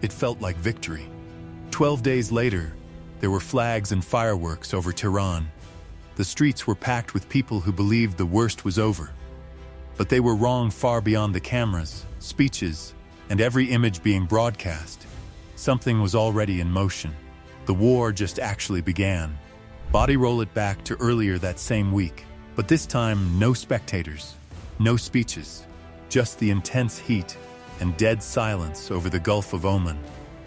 It felt like victory. 12 days later, there were flags and fireworks over Tehran. The streets were packed with people who believed the worst was over. But they were wrong far beyond the cameras, speeches, and every image being broadcast. Something was already in motion. The war just actually began. Body roll it back to earlier that same week. But this time, no spectators, no speeches, just the intense heat and dead silence over the Gulf of Oman.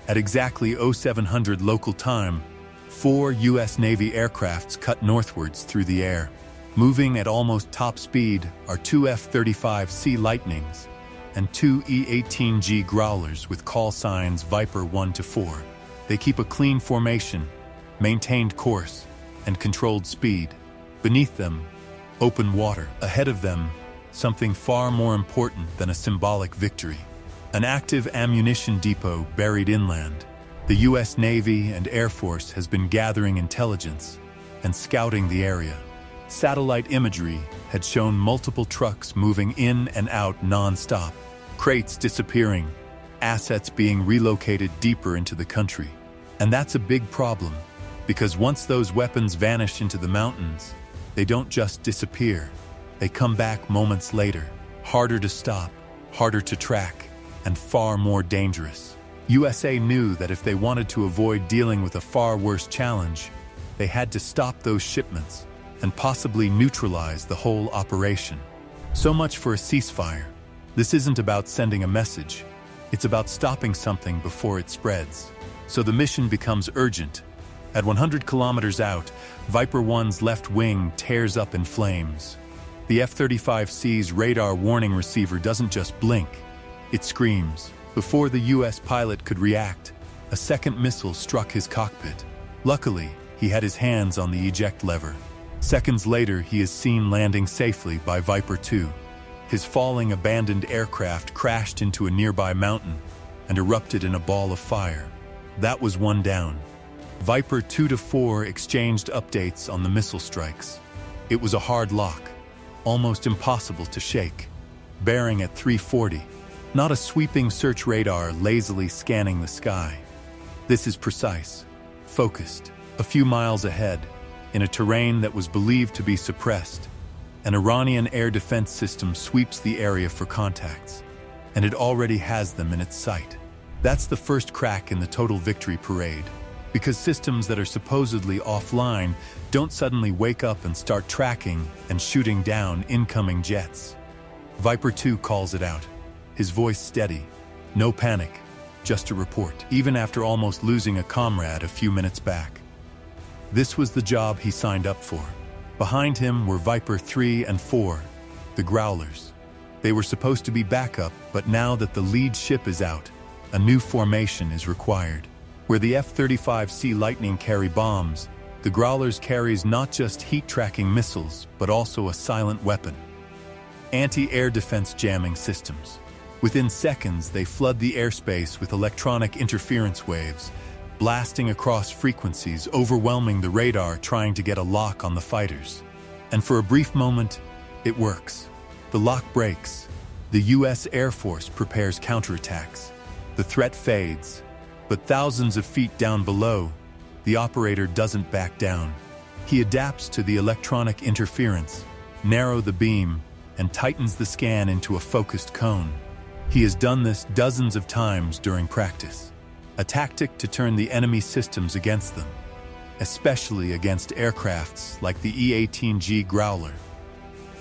At exactly 0700 local time, 4 U.S. Navy aircrafts cut northwards through the air. Moving at almost top speed are 2 F-35C Lightnings and 2 E-18G Growlers with call signs Viper 1-4. They keep a clean formation, maintained course, and controlled speed. Beneath them, open water. Ahead of them, something far more important than a symbolic victory. An active ammunition depot buried inland. The U.S. Navy and Air Force has been gathering intelligence and scouting the area. Satellite imagery had shown multiple trucks moving in and out non-stop, crates disappearing, assets being relocated deeper into the country. And that's a big problem, because once those weapons vanish into the mountains, they don't just disappear. They come back moments later, harder to stop, harder to track, and far more dangerous. USA knew that if they wanted to avoid dealing with a far worse challenge, they had to stop those shipments and possibly neutralize the whole operation. So much for a ceasefire. This isn't about sending a message. It's about stopping something before it spreads. So the mission becomes urgent. At 100 kilometers out, Viper 1's left wing tears up in flames. The F-35C's radar warning receiver doesn't just blink, it screams. Before the U.S. pilot could react, a second missile struck his cockpit. Luckily, he had his hands on the eject lever. Seconds later, he is seen landing safely by Viper 2. His falling abandoned aircraft crashed into a nearby mountain and erupted in a ball of fire. That was one down. Viper 2-4 exchanged updates on the missile strikes. It was a hard lock, almost impossible to shake. Bearing at 340. Not a sweeping search radar lazily scanning the sky. This is precise, focused. A few miles ahead, in a terrain that was believed to be suppressed, an Iranian air defense system sweeps the area for contacts, and it already has them in its sight. That's the first crack in the total victory parade, because systems that are supposedly offline don't suddenly wake up and start tracking and shooting down incoming jets. Viper 2 calls it out. His voice steady. No panic, just a report, even after almost losing a comrade a few minutes back. This was the job he signed up for. Behind him were Viper 3 and 4, the Growlers. They were supposed to be backup, but now that the lead ship is out, a new formation is required. Where the F-35C Lightning carry bombs, the Growlers carries not just heat-tracking missiles, but also a silent weapon. Anti-air defense jamming systems. Within seconds, they flood the airspace with electronic interference waves, blasting across frequencies, overwhelming the radar trying to get a lock on the fighters. And for a brief moment, it works. The lock breaks. The U.S. Air Force prepares counterattacks. The threat fades. But thousands of feet down below, the operator doesn't back down. He adapts to the electronic interference, narrows the beam, and tightens the scan into a focused cone. He has done this dozens of times during practice, a tactic to turn the enemy systems against them, especially against aircrafts like the E-18G Growler.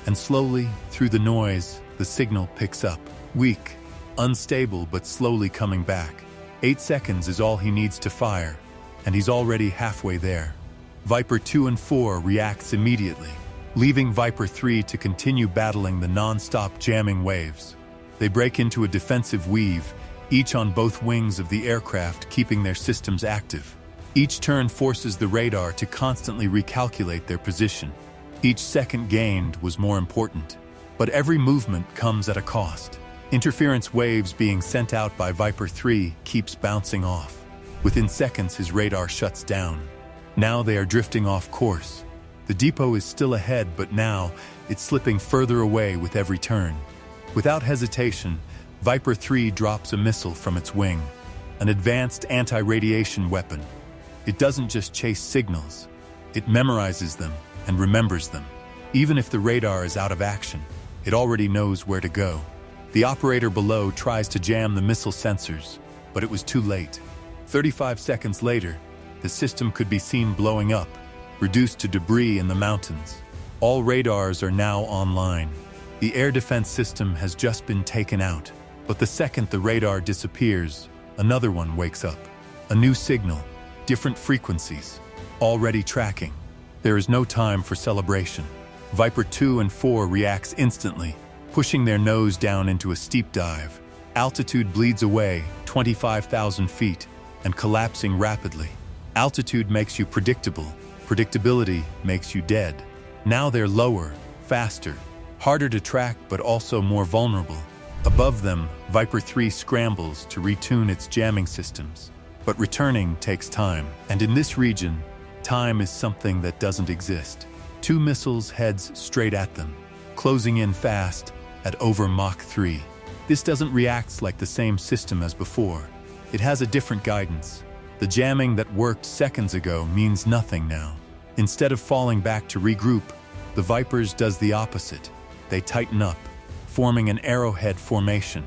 And slowly, through the noise, the signal picks up. Weak, unstable, but slowly coming back. 8 seconds is all he needs to fire, and he's already halfway there. Viper 2 and 4 reacts immediately, leaving Viper 3 to continue battling the non-stop jamming waves. They break into a defensive weave, each on both wings of the aircraft, keeping their systems active. Each turn forces the radar to constantly recalculate their position. Each second gained was more important, but every movement comes at a cost. Interference waves being sent out by Viper 3 keeps bouncing off. Within seconds, his radar shuts down. Now they are drifting off course. The depot is still ahead, but now it's slipping further away with every turn. Without hesitation, Viper 3 drops a missile from its wing. an advanced anti-radiation weapon. It doesn't just chase signals, it memorizes them and remembers them. Even if the radar is out of action, it already knows where to go. The operator below tries to jam the missile sensors, but it was too late. 35 seconds later, the system could be seen blowing up, reduced to debris in the mountains. All radars are now online. The air defense system has just been taken out, but the second the radar disappears, another one wakes up. A new signal, different frequencies, already tracking. There is no time for celebration. Viper 2 and 4 reacts instantly, pushing their nose down into a steep dive. Altitude bleeds away, 25,000 feet, and collapsing rapidly. Altitude makes you predictable. Predictability makes you dead. Now they're lower, faster, harder to track but also more vulnerable. Above them, Viper 3 scrambles to retune its jamming systems. But returning takes time, and in this region, time is something that doesn't exist. 2 missiles heads straight at them, closing in fast at over Mach 3. This doesn't react like the same system as before. It has a different guidance. The jamming that worked seconds ago means nothing now. Instead of falling back to regroup, the Vipers does the opposite. They tighten up, forming an arrowhead formation.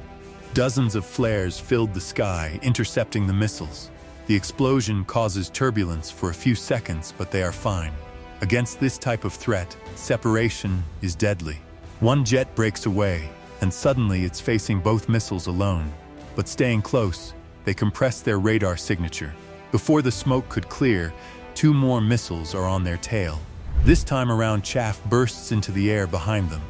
Dozens of flares filled the sky, intercepting the missiles. The explosion causes turbulence for a few seconds, but they are fine. Against this type of threat, separation is deadly. One jet breaks away, and suddenly it's facing both missiles alone. But staying close, they compress their radar signature. Before the smoke could clear, 2 more missiles are on their tail. This time around, chaff bursts into the air behind them.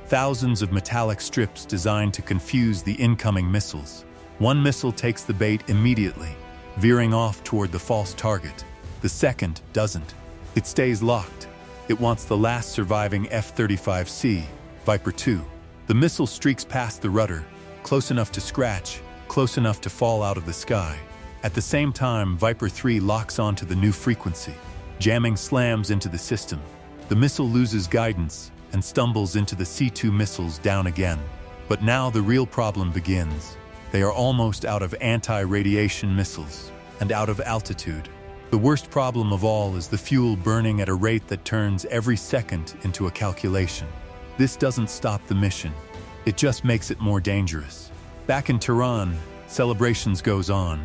Thousands of metallic strips designed to confuse the incoming missiles. One missile takes the bait immediately, veering off toward the false target. The second doesn't. It stays locked. It wants the last surviving F-35C, Viper 2. The missile streaks past the rudder, close enough to scratch, close enough to fall out of the sky. At the same time, Viper 3 locks onto the new frequency. Jamming slams into the system. The missile loses guidance and stumbles into the C-2 missiles down again. But now the real problem begins. They are almost out of anti-radiation missiles and out of altitude. The worst problem of all is the fuel burning at a rate that turns every second into a calculation. This doesn't stop the mission. It just makes it more dangerous. Back in Tehran, celebrations goes on.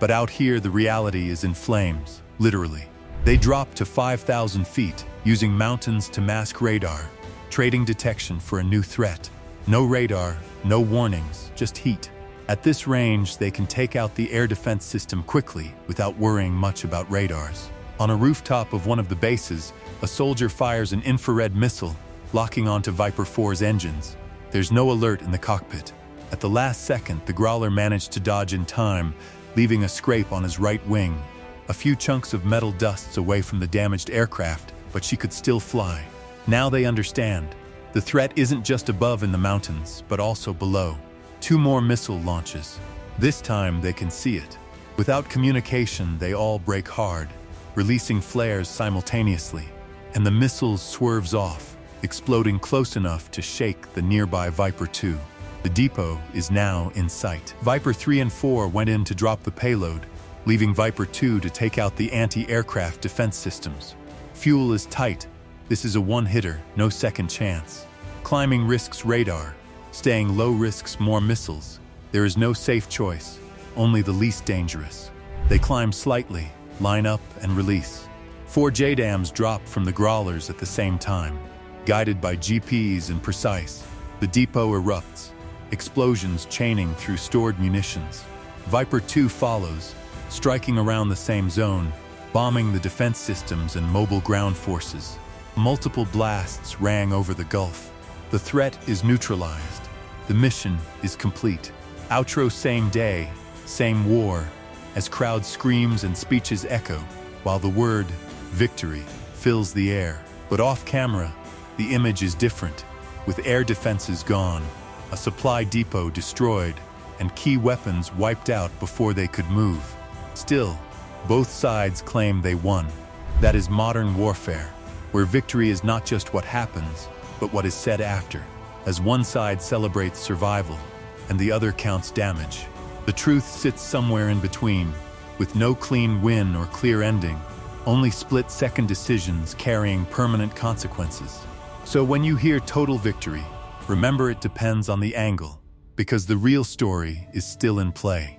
But out here, the reality is in flames, literally. They drop to 5,000 feet, using mountains to mask radar, trading detection for a new threat. No radar, no warnings, just heat. At this range, they can take out the air defense system quickly without worrying much about radars. On a rooftop of one of the bases, a soldier fires an infrared missile, locking onto Viper 4's engines. There's no alert in the cockpit. At the last second, the Growler managed to dodge in time, leaving a scrape on his right wing. A few chunks of metal dusts away from the damaged aircraft, but she could still fly. Now they understand. The threat isn't just above in the mountains, but also below. 2 more missile launches. This time they can see it. Without communication, they all break hard, releasing flares simultaneously, and the missile swerves off, exploding close enough to shake the nearby Viper 2. The depot is now in sight. Viper 3 and 4 went in to drop the payload, leaving Viper 2 to take out the anti-aircraft defense systems. Fuel is tight. This is a one-hitter, no second chance. Climbing risks radar. Staying low risks more missiles. There is no safe choice, only the least dangerous. They climb slightly, line up, and release. 4 JDAMs drop from the Growlers at the same time. Guided by GPS and precise, the depot erupts, explosions chaining through stored munitions. Viper 2 follows, striking around the same zone, bombing the defense systems and mobile ground forces. Multiple blasts rang over the Gulf. The threat is neutralized. The mission is complete. Outro same day, same war, as crowd screams and speeches echo, while the word victory fills the air. But off camera, the image is different, with air defenses gone, a supply depot destroyed, and key weapons wiped out before they could move. Still, both sides claim they won. That is modern warfare, where victory is not just what happens, but what is said after, as one side celebrates survival and the other counts damage. The truth sits somewhere in between, with no clean win or clear ending, only split-second decisions carrying permanent consequences. So when you hear total victory, remember it depends on the angle, because the real story is still in play.